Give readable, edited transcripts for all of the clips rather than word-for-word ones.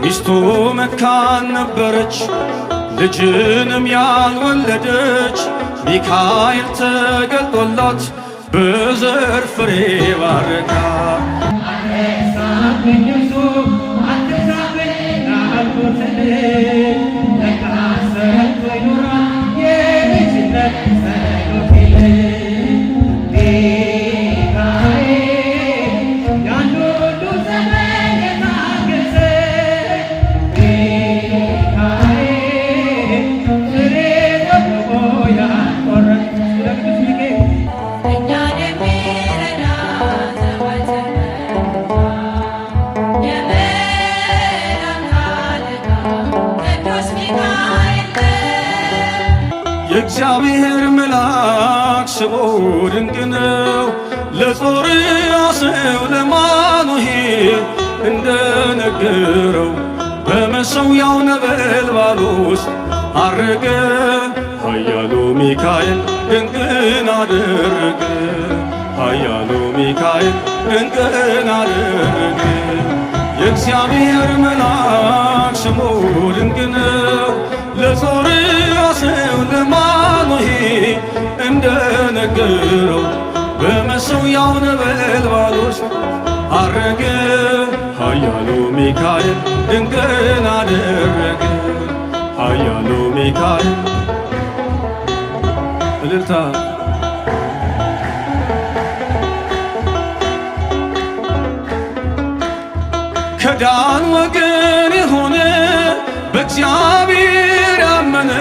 ሚስቱ መካን ነበረች ልጅንም ያልወለደች። ሚካኤል ተገልጦላት በዘር ፍሬ ባረካት። የእግዚአብሔር መልአክ ስሙ ድንቅ ነው። ለጾርዓ ሰው ለማኑሄ እንደነገረው በመሠዊያው ነበልባል ውስጥ አረገ። ኃያሉ ሚካኤል ድንቅን አደረገ። ኃያሉ ሚካኤል ድንቅን አደረገ። የእግዚአብሔር መልአክ ስሙ ድንቅ ነው። ለጾርዓ ሰው ለማኑሄ እንደነገረው በመሠዊያው ነበልባል ውስጥ አረገ። ኃያሉ ሚካኤል ድንቅን አደረገ። ኃያሉ ሚካኤል እልልታ ከዳን ወገን የሆነ በእግዚአብሔር ያመነ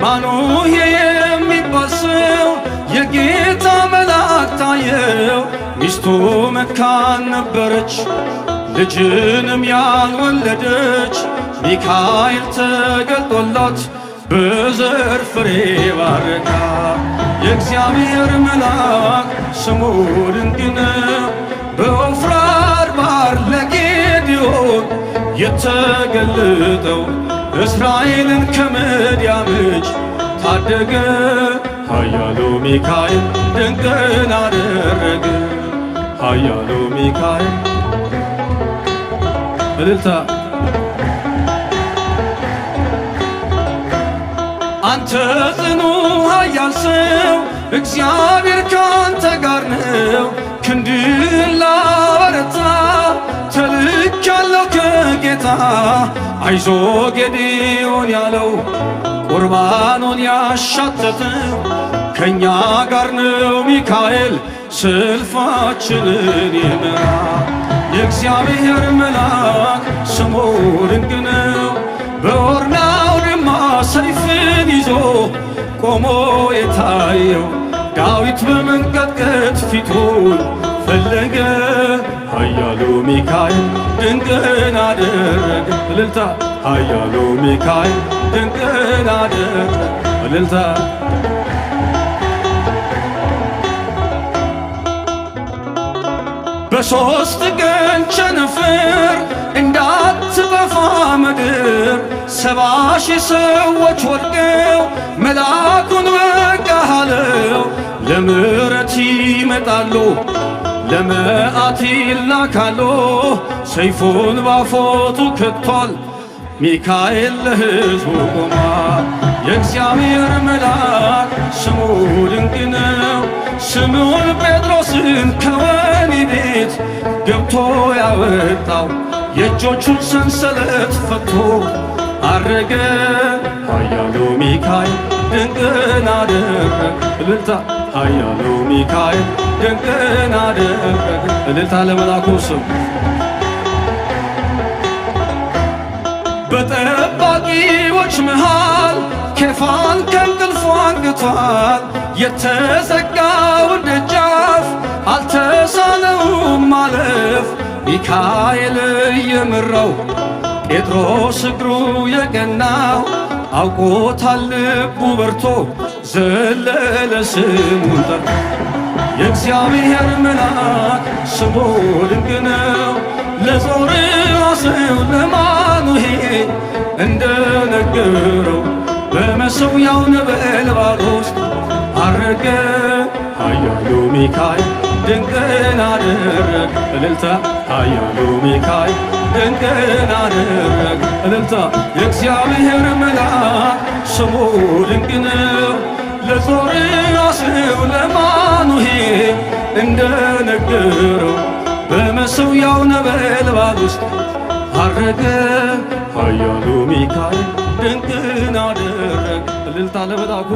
ማኑሄ የሚባል ሰው የጌታ መልአክ ታየው። ሚስቱ መካን ነበረች ልጅንም ያልወለደች። ሚካኤል ተገልጦላት በዘር ፍሬ ባረካት። የእግዚአብሔር መልአክ ስሙ ድንቅ ነው። በወፍራር ባሕር ለጌዴዎን የተገለጠው እስራኤልን ከምድያም እጅ ታደገ። ኃያሉ ሚካኤል ድንቅን አደረገ። ኃያሉ ሚካኤል እልልታ አንተ ጽኑ ኃያል ሰው እግዚአብሔር ካንተ ጋር ነው። ክንድን ላበረታ ተልኬአለሁ ከጌታ። አይዞ ጌዴዎን ያለው ቁርባኑን ያሻተተው ከእኛ ጋር ነው ሚካኤል ሰልፋችንን ይመራ። የእግዚአብሔር መልአክ ስሙ ድንቅ ነው። በኦርናው ድማ ሰይፍን ይዞ ቆሞ የታየው ዳዊት በመንቀጥቀጥ ፊቱን ፈለገ። ኃያሉ ሚካኤል ድንቅን አደረገ። እልልታ ኃያሉ ሚካኤል ድንቅን አደረገ። እልልታ በሦስት ቀን ቸነፈር እንዳትጠፋ ምድር 70,000 ሰዎች ወድቀው መልአኩን በቃ አለው። ለምሕረት ይመጣሉ ለመዓት ይላካሉ። ሰይፉን ባፎቱ ከቷል ሚካኤል ለሕዝቡ ቆሟል። የእግዚአብሔር መልአክ ስሙ ድንቅ ነው። ስምዖን ጴጥሮስን ከወህኒ ቤት ገብቶ ያወጣው የእጆቹን ሰንሰለት ፈቶ አረገ። ኃያሉ ሚካኤል ድንቅን አደረገ። እልልታ ኃያሉ ሚካኤል ድንቅን አደረገ። እልልታ ለመልአኩ ስም በጠባቂዎች መሃል ኬፋን ከእንቅልፉ አንቅቷል። የተዘጋውን ደጃፍ አልተሳነውም ማለፍ። ሚካኤል እየመራው ጴጥሮስ እግሩ የቀናው አውቆታል ልቡ በርቶ ዘለለ ስሙን ጠርቶ። የእግዚአብሔር መልአክ ስሙ ድንቅ ነው። ለጾርዓ ሰው ለማኑሄ እንደነገረው በመሠዊያው ነበልባል ውስጥ አረገ። ኃያሉ ሚካኤል ድንቅን አደረገ። እልልታ ኃያሉ ሚካኤል ድንቅን አደረግ እልልታ የእግዚአብሔር መልአክ ስሙ ድንቅ ነው። ለጾርዓ ሰው ለማኑሄ እንደነገረው በመሠዊያው ነበልባል ውስጥ አረገ ኃያሉ ሚካኤል ድንቅን አደረግ እልልታ ለመልአኩ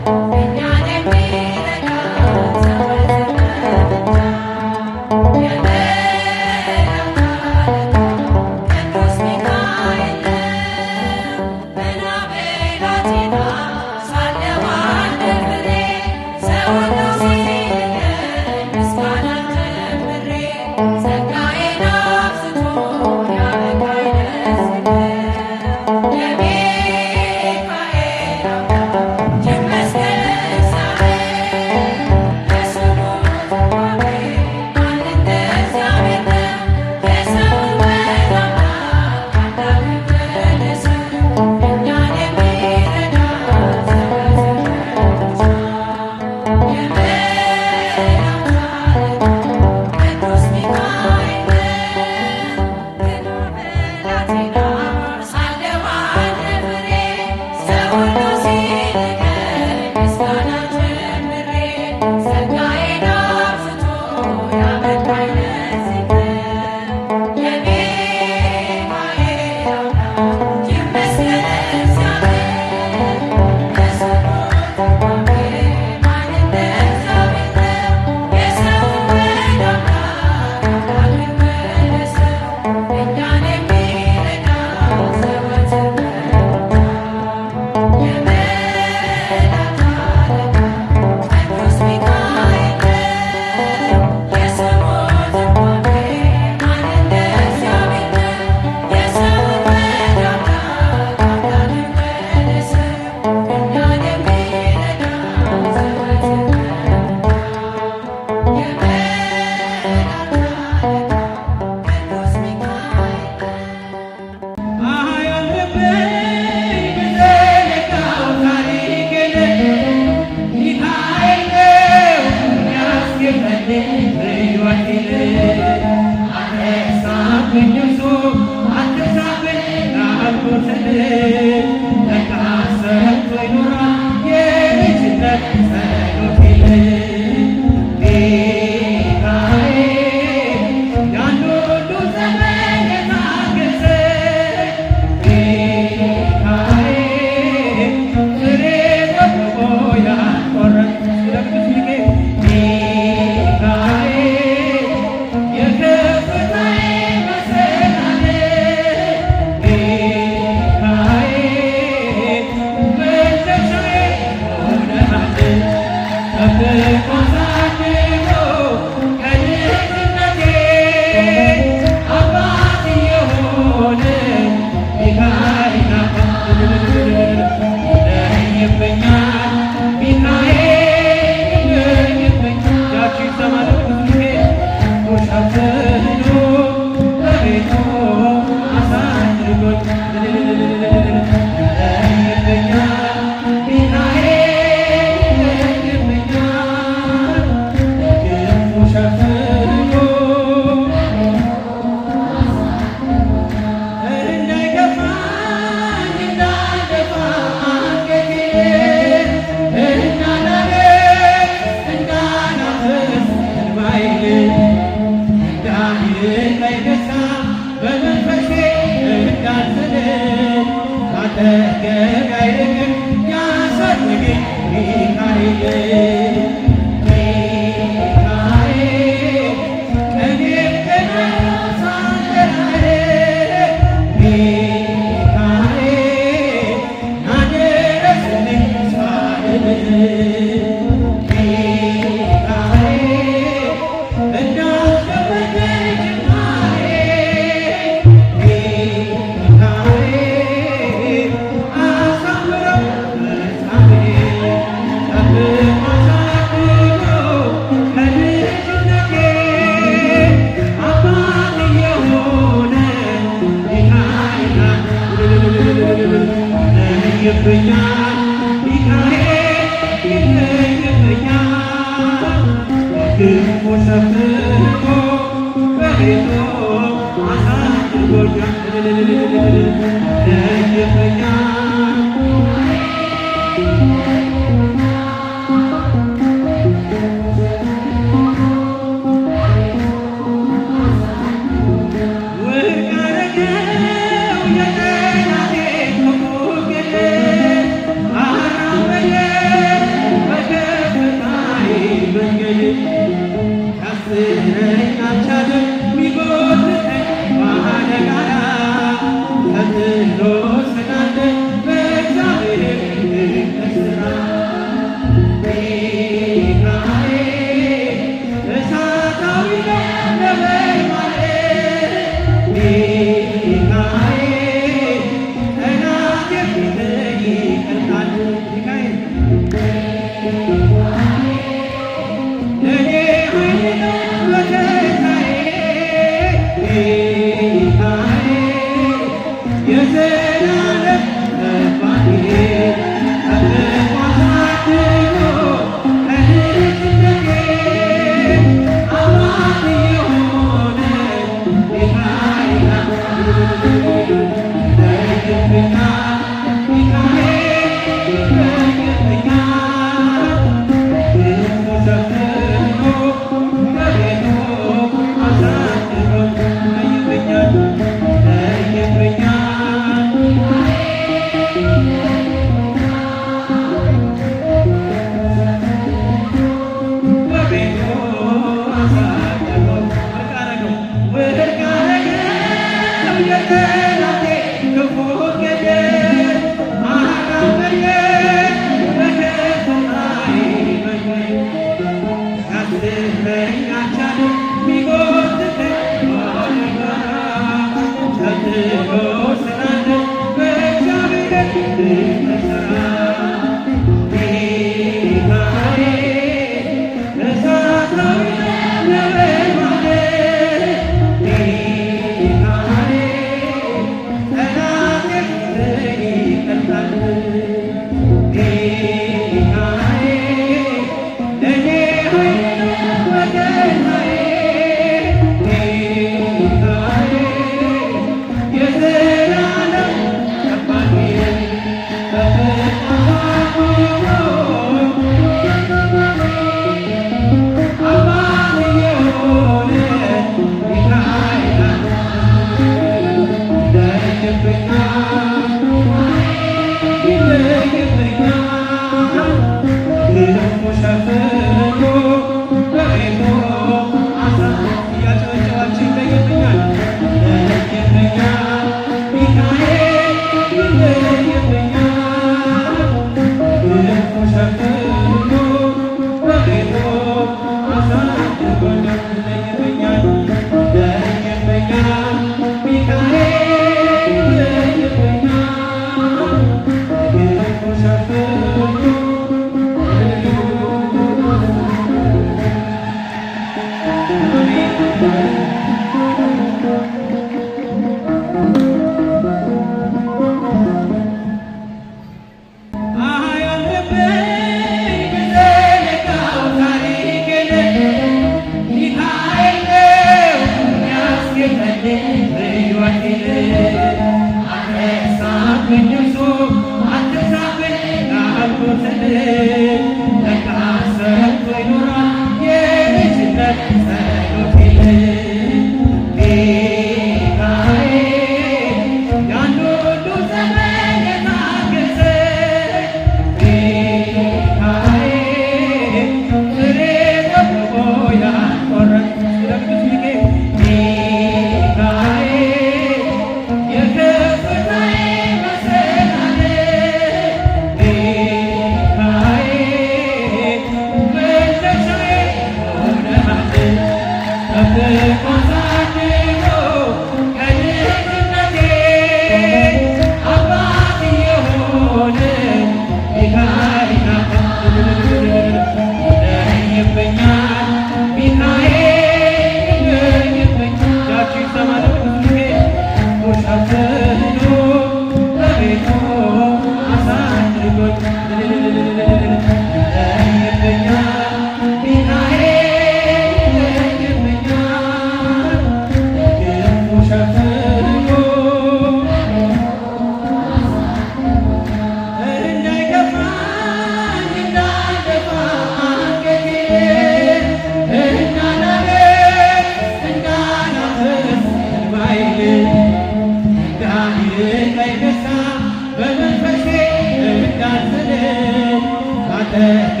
Thank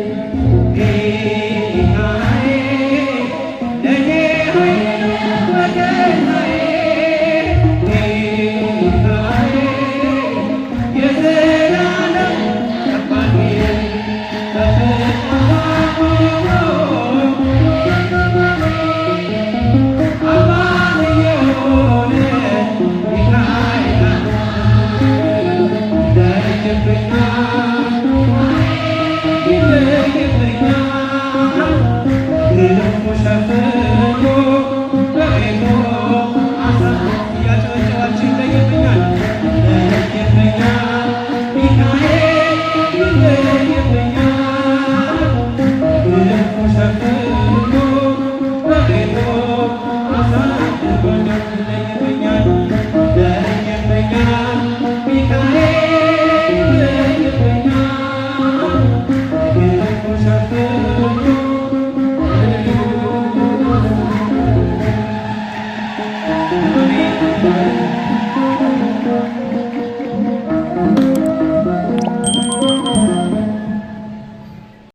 you.